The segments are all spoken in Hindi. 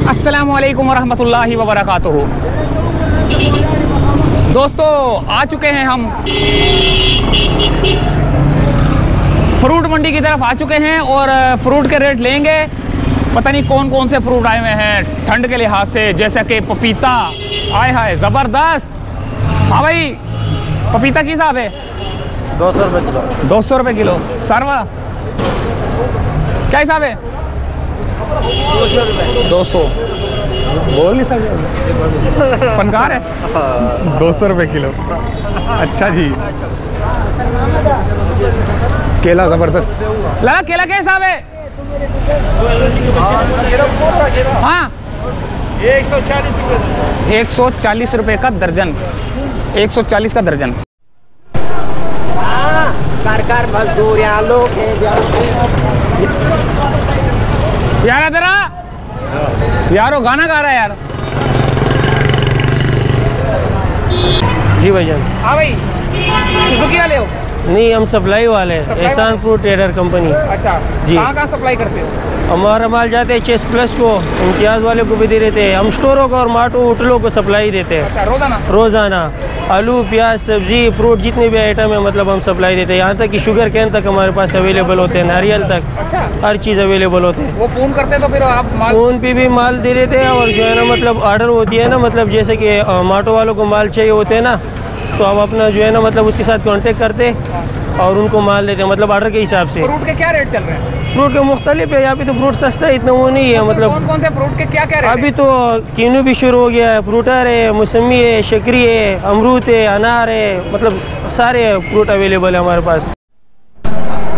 अस्सलामु अलैकुम वरहमतुल्लाहि वबरकातुहू। दोस्तों आ चुके हैं हम फ्रूट मंडी की तरफ आ चुके हैं और फ्रूट के रेट लेंगे। पता नहीं कौन कौन से फ्रूट आए हुए हैं ठंड के लिहाज से, जैसा कि पपीता आए है ज़बरदस्त। हाँ भाई, पपीता की हिसाब है? 200 रुपये किलो। 200 रुपये किलो। सरवा क्या हिसाब है? 200 रुपये। 200 बोल नहीं सकते, फनकार है। 200 रुपये किलो। अच्छा जी, केला ज़बरदस्त। लगा केला क्या हिसाब है? हाँ 140 रुपये का दर्जन। 140 का दर्जन। कार मजदूर यहाँ लोग यार तेरा यारो गाना गा रहा है यार। जी भैया। हाँ भाई, सुजुकी वाले हो? नहीं, हम सप्लाई वाले हैं, एहसान फ्रूट ट्रेडर कंपनी। अच्छा जी। कहाँ सप्लाई करते हो? हमारा माल जाते हैं चेस प्लस को, इम्तियाज़ वाले को भी दे देते हैं। हम स्टोरों को और माटो होटलों को सप्लाई देते हैं। अच्छा, रोज़ाना आलू प्याज सब्जी फ्रूट जितने भी आइटम है मतलब हम सप्लाई देते हैं। यहाँ तक कि शुगर कैन तक हमारे पास अवेलेबल होते हैं, नारियल तक। अच्छा, हर चीज़ अवेलेबल होते हैं। वो फ़ोन करते हैं तो फिर आप माल फ़ोन पे भी माल दे देते हैं और जो है ना मतलब ऑर्डर होती है ना, मतलब जैसे कि माटो वालों को माल चाहिए होते हैं ना, तो हम अपना जो है ना मतलब उसके साथ कांटेक्ट करते और उनको माल देते हैं मतलब ऑर्डर के हिसाब से। फ्रूट के क्या रेट चल रहे हैं? फ्रूट के मुख्तलिफ है, यहाँ पे तो फ्रूट सस्ता है, इतना वो नहीं है मतलब। कौन कौन से फ्रूट के क्या क्या रेट अभी तो कीनू भी शुरू हो गया है, फ्रूटर है, मौसमी है, शकरी है, अमरूद है, अनार है, मतलब सारे फ्रूट अवेलेबल है हमारे पास।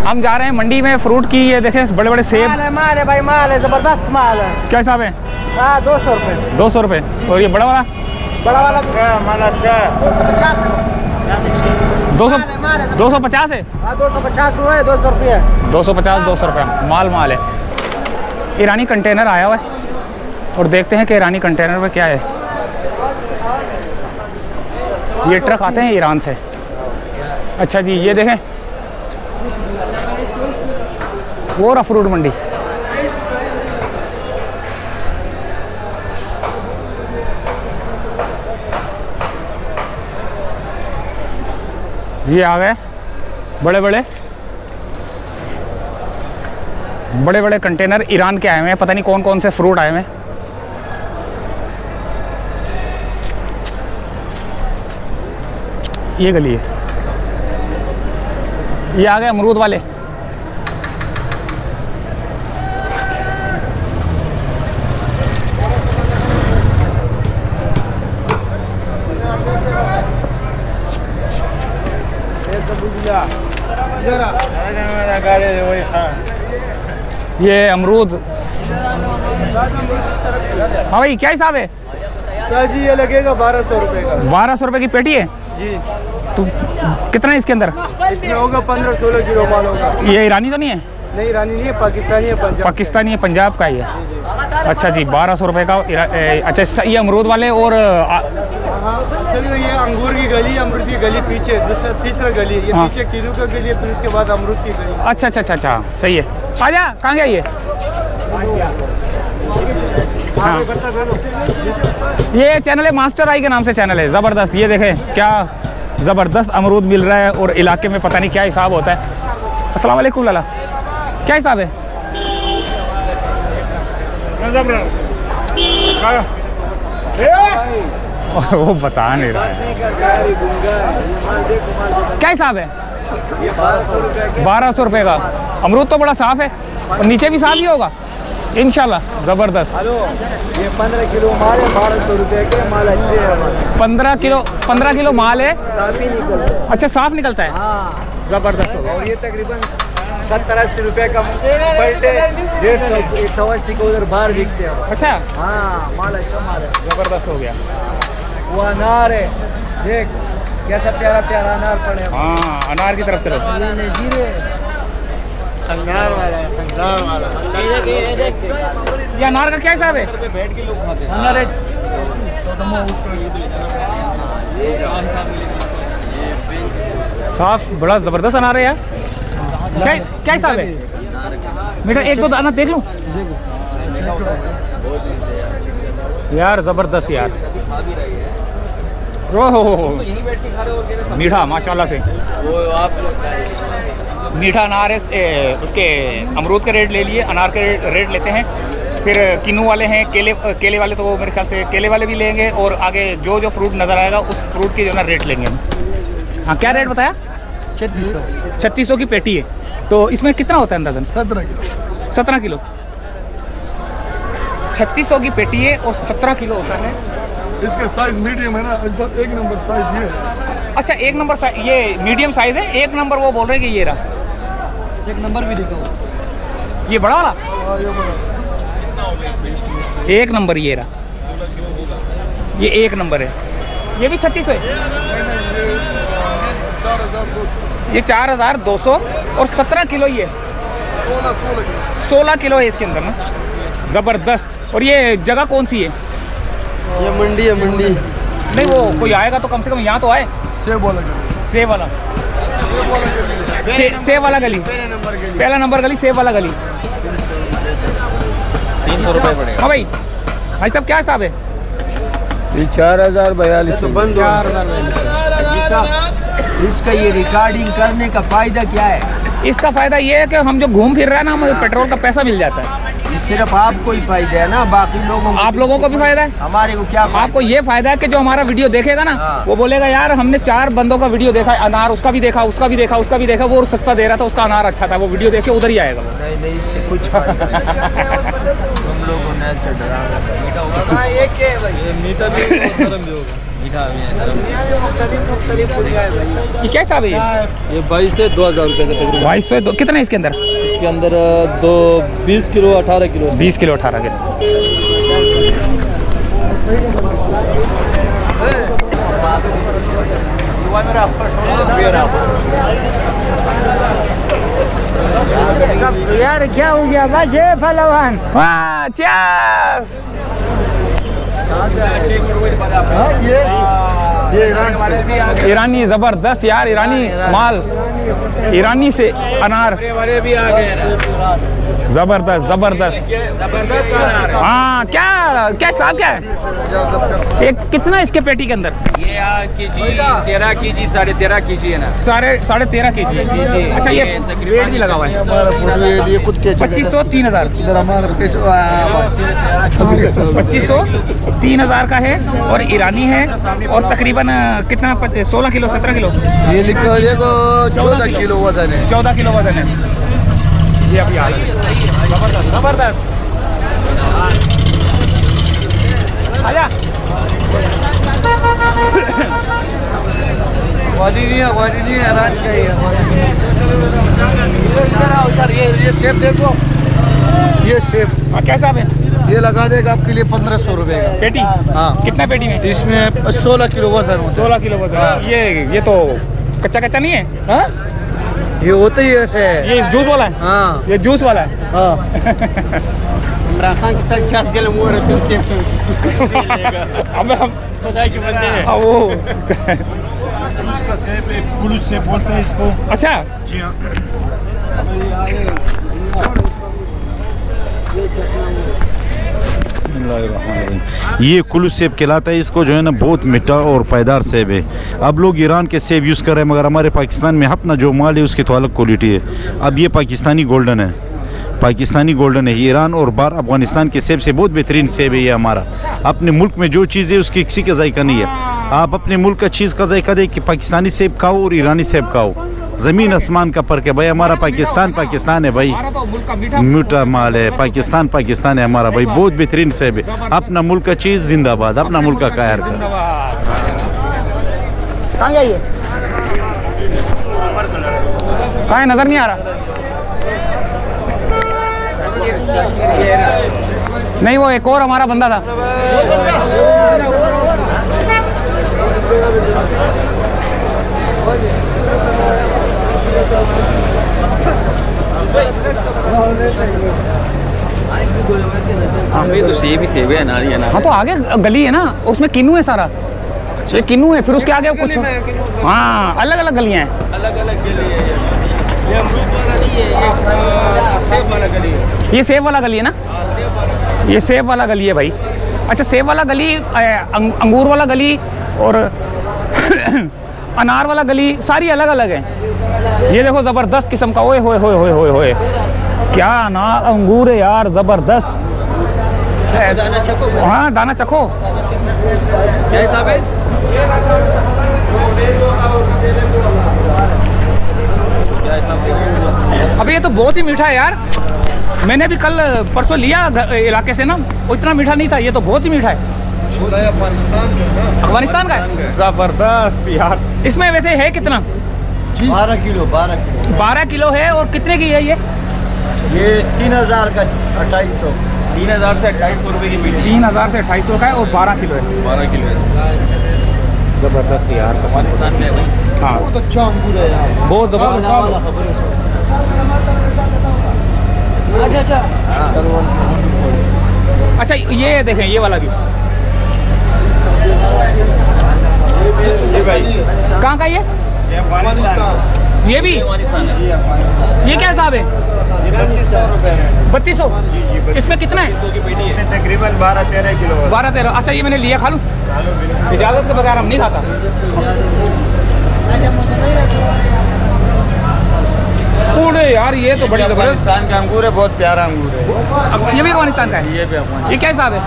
हम जा रहे हैं मंडी में फ्रूट की। ये देखें बड़े बड़े सेब। माल है भाई, माल है, ज़बरदस्त माल है। क्या हिसाब है? हाँ 200 रुपये। 200 रुपये। और ये बड़ा वाला? बड़ा वाला माल अच्छा 250 है। 250 है? हाँ 250 हुआ है, 200 रुपये। 250 200 रुपये माल है। ईरानी कंटेनर आया हुआ है और देखते हैं कि ईरानी कंटेनर में क्या है। ये ट्रक आते हैं ईरान से। अच्छा जी, ये देखें वो रहा फ्रूट मंडी। ये आ गए बड़े बड़े कंटेनर ईरान के आए हुए हैं। पता नहीं कौन कौन से फ्रूट आए हुए हैं। ये गली है। ये आ गए अमरूद वाले। ये अमरूद। हाँ भाई, क्या हिसाब है? सर जी ये लगेगा 1200 रुपये का। 1200 रुपये की पेटी है जी। तो कितना है इसके अंदर? इसमें होगा 15-16 किलो माल होगा। ये ईरानी तो नहीं है? नहीं ईरानी नहीं है, पाकिस्तानी है। पाकिस्तानी है, पंजाब का ही है। अच्छा जी, 1200 रुपये का। अच्छा, ये अमरूद वाले। और सर ये अंगूर की गली, अमरूद की गली पीछे, तीसरा गली ये। हाँ। पीछे कीनू का गली है, फिर उसके बाद अमरूद की गली। अच्छा अच्छा अच्छा अच्छा, सही है। आजा, कहाँ गया ये? हाँ, ये चैनल है मास्टर आई के नाम से चैनल है, ज़बरदस्त। ये देखें क्या ज़बरदस्त अमरूद मिल रहा है और इलाके में पता नहीं क्या हिसाब होता है। अस्सलाम वालेकुम लाला, क्या हिसाब है? वो बता नहीं रहा है। क्या हिसाब है? 1200 रुपये का। अमरूद तो बड़ा साफ़ है और नीचे भी साफ़ ही होगा इंशाल्लाह। ज़बरदस्त। हेलो, ये 15 किलो माल है, 1200 रुपये के माल अच्छे है। 15 किलो माल है, साफ ही निकलता है। अच्छा साफ़ निकलता है। हाँ ज़बरदस्त होगा। और ये तकरीबन 70-80 रुपये का पलटे, 150 180 को उधर बाहर बिकते हैं। अच्छा, हाँ माल अच्छा माल है, ज़बरदस्त हो गया। वो अनार है, देख कैसा प्यारा प्यारा अनार पड़े। हाँ, अनार की तरफ चलो। अनार वाला, पंजाब वाला। ये अनार का क्या हिसाब है? बैठ के लोग खाते हैं अनार। साफ बड़ा ज़बरदस्त अनार है यार। क्या हिसाब है? मीठा एक दो दाना देख लूँ। यार ज़बरदस्त यार। ओहो मीठा माशाल्लाह से। मीठा अनार है, उसके अमरूद का रेट ले लिए, अनार का रेट लेते हैं। फिर किन्नू वाले हैं, केले वाले तो मेरे ख्याल से केले वाले भी लेंगे, और आगे जो जो फ्रूट नज़र आएगा उस फ्रूट की जो ना रेट लेंगे हम। हाँ क्या रेट बताया? 3600 की पेटी है। तो इसमें कितना होता है अंदाज़न? 17 किलो। 17 किलो। 3600 की पेटी है और 17 किलो होता है। इसका साइज मीडियम है ना, एक नंबर साइज ये है। अच्छा एक नंबर साइज, ये मीडियम साइज है। एक नंबर वो बोल रहे हैं कि ये रहा। एक नंबर भी दिखाओ। ये बड़ा वाला एक नंबर ये रहा, ये एक नंबर है। ये भी 3600 है। 4200। ये 4200 और 17 किलो ये 16 किलो है इसके अंदर ना। ज़बरदस्त। और ये जगह कौन सी है? ये मंडी है, मंडी। नहीं वो कोई आएगा तो कम से कम यहाँ तो आए। सेब वाला गली। सेब वाला सेब वाला गली, पहला नंबर गली, सेब वाला गली। 300 रुपये पड़ेगा। हाँ भाई, भाई साहब क्या हिसाब है? ये 4042 बंद 4042। इसका ये रिकॉर्डिंग करने का फायदा क्या है? इसका फायदा ये है कि हम जो घूम फिर रहे हैं ना, हमें पेट्रोल का पैसा मिल जाता है। ये सिर्फ आपको ही फायदा है ना, बाकी लोगों को? आप लोगों को भी फायदा है। हमारे को क्या फायदा? आपको ये फायदा है कि जो हमारा वीडियो देखेगा ना, हाँ। वो बोलेगा यार हमने 4 बंदों का वीडियो देखा, अनार उसका भी देखा, उसका भी देखा, उसका भी देखा, वो सस्ता दे रहा था, उसका अनार अच्छा था, वो वीडियो देखे उधर ही आएगा। नहीं नहीं, इससे कुछ फायदा नहीं। तुम लोगों ने ऐसे डराना। मीठा होगा ना, एक है भाई। मीठा भी होगा, गरम भी होगा। मीठा भी है, मुख्तलिफ है भाई। ये क्या हिसाब है? ये 22 से 2000 रुपये का तकरीबन। 2200 कितना है इसके अंदर? इसके अंदर 20 किलो 18 किलो। 20 kilo 18 kilo. यार क्या हो गया बस ये पहलवान? हाँ चीयर्स। ये ईरान वाले भी आ गए। ईरानी ज़बरदस्त यार, ईरानी माल, ईरानी से अनार वाले भी आ गए। ज़बरदस्त ज़बरदस्त। जबरदस्त अनार। हाँ क्या क्या हिसाब क्या है? एक कितना इसके पेटी के अंदर? ये केजी 13 केजी 13.5 केजी है ना। 13.5 केजी। अच्छा ये वेट भी लगा हुआ है। ये खुद के 2500 3000। इधर हमारे 2500 3000 का है और ईरानी है, और तकरीबन कितना 16 किलो 17 किलो? ये लिखा है 14 किलो वजन है। 14 किलो वजन है। ये अभी आ रहा है। जबरदस्त जबरदस्त। आजा। वादी नहीं है, रात का ही है। ये सेब देखो, ये सेब कैसा है? ये लगा देगा आपके लिए 1500 रुपए का पेटी। हाँ। कितना पेटी में? इसमें 16 किलो वजन। 16 किलो वजन। हाँ। ये तो कच्चा कच्चा नहीं है। हाँ? ये होता ही ऐसे है। ये जूस वाला है। हाँ। ये जूस वाला है। हाँ। इमरान खान के साथ क्या जेल मुँह रखे अब हम खुदा के बंदे हैं। हाँ वो उसका सेब पुलिस से बोलते हैं इसको। अच्छा जी हाँ। ये कुलूस सेब कहलाता है। इसको जो है ना बहुत मीठा और पायदार सेब है। अब लोग ईरान के सेब यूज़ कर रहे हैं, मगर हमारे पाकिस्तान में अपना जो माल है उसकी तो अलग क्वालिटी है। अब ये पाकिस्तानी गोल्डन है, पाकिस्तानी गोल्डन है। ईरान और बार अफगानिस्तान के सेब से बहुत बेहतरीन सेब है ये हमारा। अपने मुल्क में जो चीज़ है उसकी किसी का जायका नहीं है। आप अपने मुल्क का चीज़ का जायका दें कि पाकिस्तानी सेब खाओ और ईरानी सेब खाओ, ज़मीन आसमान का फ़र्क है भाई। हमारा पाकिस्तान पाकिस्तान है भाई, मीठा माल है। पाकिस्तान पाकिस्तान है हमारा भाई, बहुत बेहतरीन सेब है। अपना मुल्क का चीज़ जिंदाबाद, अपना मुल्क का कायर का। कहाँ गया ये? कहाँ है? नजर नहीं आ रहा। नहीं वो एक और हमारा बंदा था। तो सेब ही सेब है, अनार ही अनार। हाँ तो आगे गली है ना, उसमें किन्नू है सारा। ये किन्नू है, फिर उसके आगे कुछ। हाँ अलग अलग गलियाँ हैं। अलग अलग गली है। ये अमरूद वाला नहीं है, ये सेब वाला गली है। ये सेब वाला गली है ना, ये सेब वाला गली है भाई। अच्छा, सेब वाला गली, अंगूर वाला गली और अनार वाला गली सारी अलग अलग है। ये देखो ज़बरदस्त किस्म का, ओए होए होए होए होए होए, क्या अनार अंगूर है यार, ज़बरदस्त। दाना चखो। हाँ दाना चखो। क्या हिसाब है? अबे ये तो बहुत ही मीठा है यार। मैंने भी कल परसों लिया इलाके से ना, वो इतना मीठा नहीं था, ये तो बहुत ही मीठा है। अफगानिस्तान का है, ज़बरदस्त यार। इसमें वैसे है कितना? 12 किलो। 12 किलो है। और कितने की है ये? ये 3000 का 2800। 3000 से 2800 रुपये की मीठी। 3000 से 2800 का है और 12 किलो है। 12 किलो है। ज़बरदस्त यार, अफगानिस्तान में है भाई। हाँ बहुत अच्छा अंगूर है यार। बहुत ज़बरदस्त। अच्छा। अच्छा ये देखें, ये वाला भी कहाँ का? ये अफगानिस्तान। ये भी अफगानिस्तान है। ये क्या हिसाब है? 3200 रुपये है। 3200। इसमें कितना है? तकरीबन 12-13 किलो। 12-13। अच्छा ये मैंने लिया, खा लूँ? इजाज़त के बगैर हम नहीं खाता। पूरे यार ये तो बड़ी ज़बरदस्त। अफगानिस्तान का अंगूर है, बहुत प्यारा अंगूर है। ये भी अफगानिस्तान का है? ये भी अफगानिस्तान। ये क्या हिसाब है?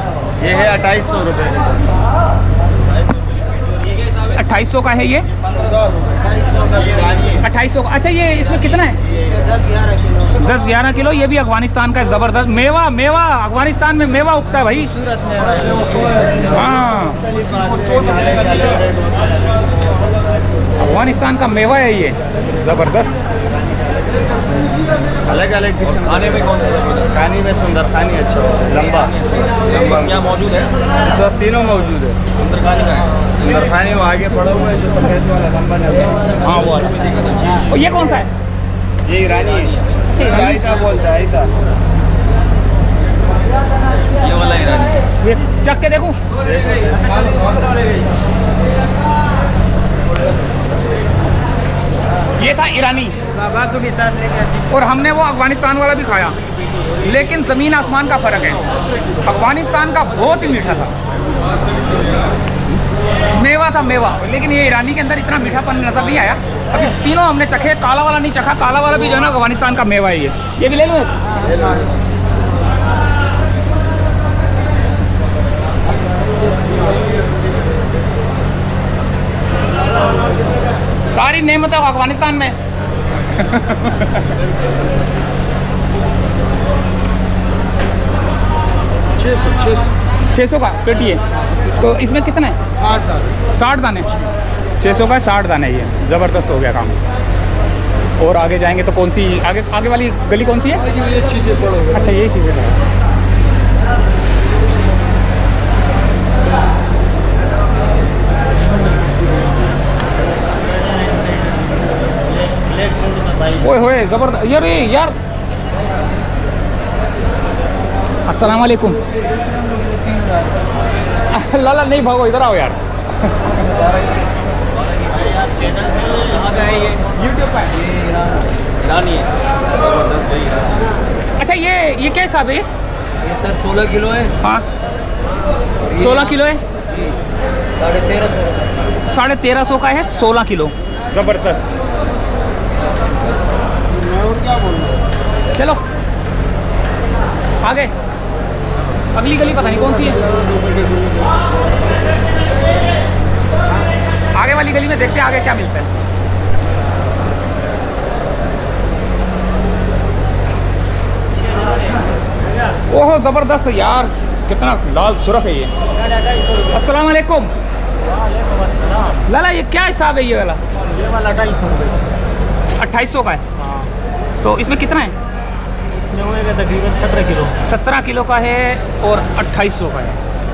ये है 2800 रुपये। 2800 का है ये। 2800 का। अच्छा ये इसमें कितना है? 10-11 किलो। ये भी अफगानिस्तान का ज़बरदस्त मेवा। मेवा अफगानिस्तान में मेवा उगता है भाई। हाँ अफगानिस्तान का मेवा है ये, ज़बरदस्त। अलग अलग किस्म। खाने में कौन सा ज़बरदस्त? खाने में सुंदरखानी अच्छा लंबा क्या मौजूद है? सब तीनों मौजूद है। सुंदरखानी का है। सुंदरखानी वो आगे पड़ा हुआ है जो सफेद वाला लंबा है। हाँ वो वाला। और ये कौन सा है? ये ईरानी है। आयता बोलते हैं, आयता। ये वाला ईरानी। ये चख के देखूं? ये था ईरानी बाबा को भी साथ लेके। और हमने वो अफगानिस्तान वाला भी खाया, लेकिन ज़मीन आसमान का फ़र्क है। अफगानिस्तान का बहुत ही मीठा था, मेवा था मेवा, लेकिन ये ईरानी के अंदर इतना मीठापन नज़र नहीं आया। अभी तीनों हमने चखे, काला वाला नहीं चखा। काला वाला भी जो है ना अफगानिस्तान का मेवा है। ये भी ले लूँ? सारी नेमतें अफगानिस्तान में। 600 का पेटी है। तो इसमें कितना है? 60 दाने। 600 का 60 दाने। ये ज़बरदस्त हो गया काम। और आगे जाएंगे तो कौन सी आगे वाली गली कौन सी है? ये चीज़ें पड़ोगे। अच्छा ये चीज़ें है। ओए होए ज़बरदस्त यार। अस्सलाम वालेकुम। लाला नहीं भागो, इधर आओ यार। यूट्यूब पर ईरानी है। अच्छा ये क्या हिसाब है? ये सर 16 किलो है। हाँ 16 किलो है। 1350। 1350 का है 16 किलो। ज़बरदस्त। चलो आगे, अगली गली पता नहीं कौन सी है। आगे वाली गली में देखते हैं आगे क्या मिलता है। ओहो ज़बरदस्त यार, कितना लाल सुरख है ये। अस्सलाम वालेकुम। लाला ये क्या हिसाब है? ये वाला 2800 का है। तो इसमें कितना है? इसमें होएगा तकरीबन 17 किलो। 17 किलो का है और 2800 का है,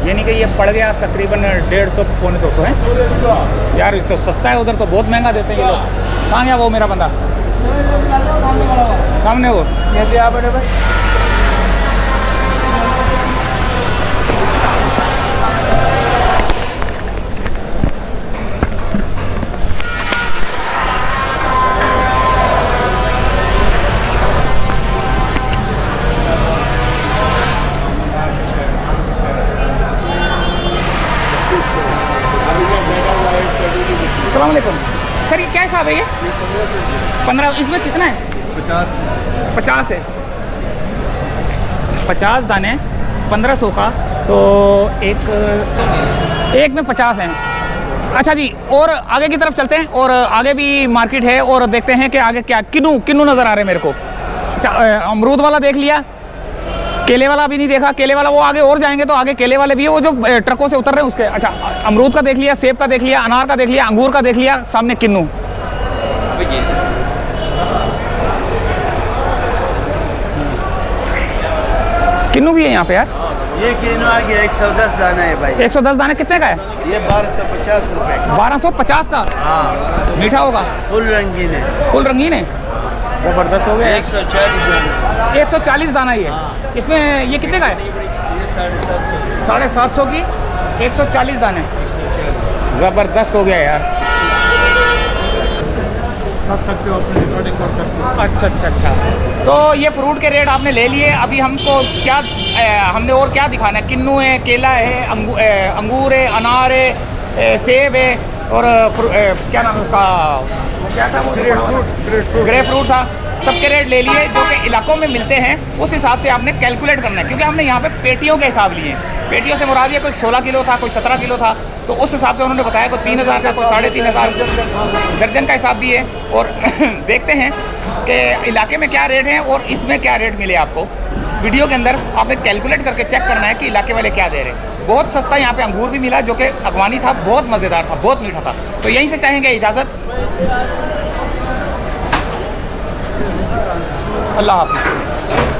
यानी कि ये पड़ गया तकरीबन 150-200 है यार। तो सस्ता है, उधर तो बहुत महंगा देते हैं ये लोग। कहाँ गया वो मेरा बंदा? सामने वो कैसे आ बड़े भाई? अस्सलाम वालेकुम सर, ये क्या हिसाब है ये? 15, इसमें कितना है? 50 है। 50 दाने 1500 का, तो एक में 50 हैं। अच्छा जी, और आगे की तरफ चलते हैं, और आगे भी मार्केट है, और देखते हैं कि आगे क्या किन्नू नज़र आ रहे हैं मेरे को। अच्छा, अमरूद वाला देख लिया, केले वाला भी नहीं देखा। केले वाला वो आगे और जाएंगे तो आगे केले वाले भी है, वो जो ट्रकों से उतर रहे हैं उसके। अच्छा, अमरूद का देख लिया, सेब का देख लिया, अनार का देख लिया, अंगूर का देख लिया, सामने किन्नू। किन्नू भी है यहाँ पे यार। ये किन्नू आ गया 110 दाना है भाई। 110 दाने कितने का है? ये 1250 रुपए। 1250 का। हाँ, मीठा होगा, फुल रंगीन है। फुल रंगीन है, ज़बरदस्त हो गया। 140 दाना। 140 दाना ही है। इसमें ये कितने का है? ये 750। 750 की 140 दाने, ज़बरदस्त हो गया यार। कर सकते हो, अपनी रिकॉर्डिंग कर सकते हो। अच्छा। तो ये फ्रूट के रेट आपने ले लिए। अभी हमको क्या हमने और क्या दिखाना है? किन्नू है, केला है, अंगूर है, अनार है, सेब है, और क्या नाम है उसका, क्या था वो? ग्रेप फ्रूट था। सबके रेट ले लिए जो कि इलाकों में मिलते हैं, उस हिसाब से आपने कैलकुलेट करना है, क्योंकि हमने यहाँ पे पेटियों के हिसाब लिए। पेटियों से मुराद ये कोई 16 किलो था, कोई 17 किलो था, तो उस हिसाब से उन्होंने बताया कोई 3000 का, कोई 3500 दर्जन का हिसाब दिए। और देखते हैं कि इलाके में क्या रेट हैं और इसमें क्या रेट मिले आपको। वीडियो के अंदर आपने कैलकुलेट करके चेक करना है कि इलाके वाले क्या दे रहे हैं। बहुत सस्ता यहाँ पे अंगूर भी मिला जो कि अफगानी था, बहुत मज़ेदार था, बहुत मीठा था। तो यहीं से चाहेंगे इजाज़त, अल्लाह हाफ़िज़।